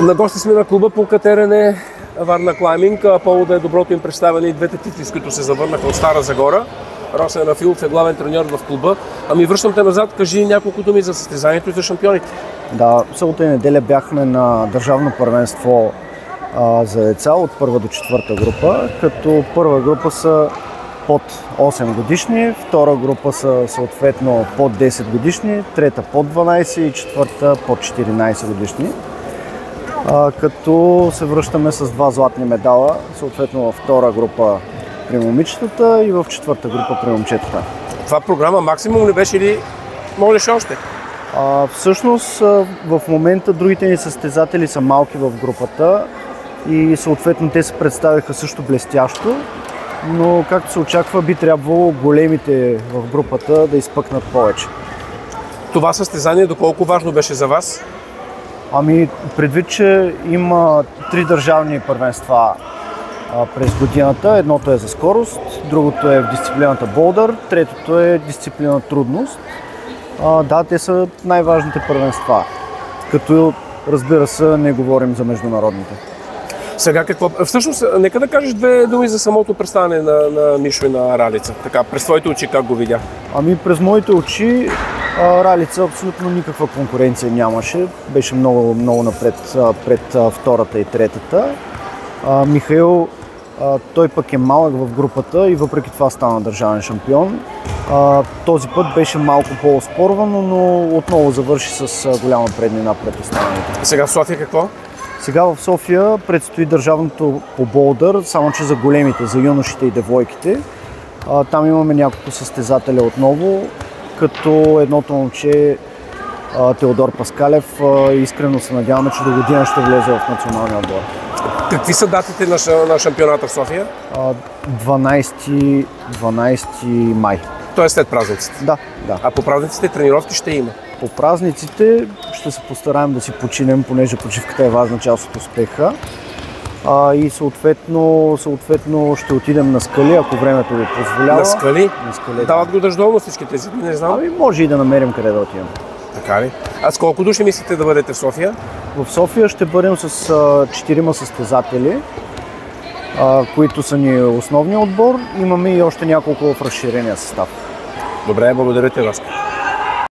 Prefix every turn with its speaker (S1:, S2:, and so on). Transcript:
S1: На гости сме на клуба по катерене Варна Клайминг. Повода е доброто им представяне и двете титли, с които се завърнаха от Стара Загора. Росен Рафилов е главен треньор в клуба. Ами връщам те назад, кажи няколко думи за състезанието и за шампионите.
S2: Да, събота и неделя бяхме на държавно първенство за деца от първа до четвърта група, като първа група са под 8 годишни, втора група са съответно под 10 годишни, трета под 12 и четвърта под 14 годишни. Като се връщаме с 2 златни медала, съответно във втора група при момичетата и в четвърта група при момчетата.
S1: Това програма максимум ли беше или можеш още?
S2: Всъщност в момента другите ни състезатели са малки в групата и съответно те се представиха също блестящо, но както се очаква би трябвало големите в групата да изпъкнат повече. Това
S1: състезание доколко важно беше за вас?
S2: Предвид, че има 3 държавни първенства през годината. Едното е за скорост, другото е в дисциплината болдър, третото е дисциплина трудност. Да, те са най-важните първенства, като разбира се не говорим за международните.
S1: Сега какво? Всъщност, нека да кажеш 2 думи за самото представяне на Мишо и на Ралица. Така, през твоите очи как го видя?
S2: През моите очи Ралица абсолютно никаква конкуренция нямаше. Беше много напред пред втората и третата. Михаил, той пък е малък в групата и въпреки това стана държавен шампион. Този път беше малко по-оспорвано, но отново завърши с голяма преднина пред останалите.
S1: Сега в София какво?
S2: Сега в София предстои държавното по болдър, само че за големите, за юношите и девойките. Там имаме няколко състезателя отново, като едното момче Теодор Паскалев. Искрено се надяваме, че до година ще влезе в националния отбор.
S1: Какви са датите на шампионата в София?
S2: 12 май.
S1: Тоест след празниците?
S2: Да.
S1: А по празниците тренировки ще има?
S2: По празниците ще се постараем да си починем, понеже почивката е важна част от успеха. И съответно ще отидем на скали, ако времето ви позволява.
S1: На скали?
S2: На скали.
S1: Дават го дъждовно всички тези дни, не знам.
S2: Може и да намерим къде да отидем.
S1: Така ли? А с колко души мислите да бъдете в София?
S2: В София ще бъдем с 4 състезатели, които са ни основния отбор. Имаме и още няколко в разширения състав.
S1: Добре, благодаря ти, Васка.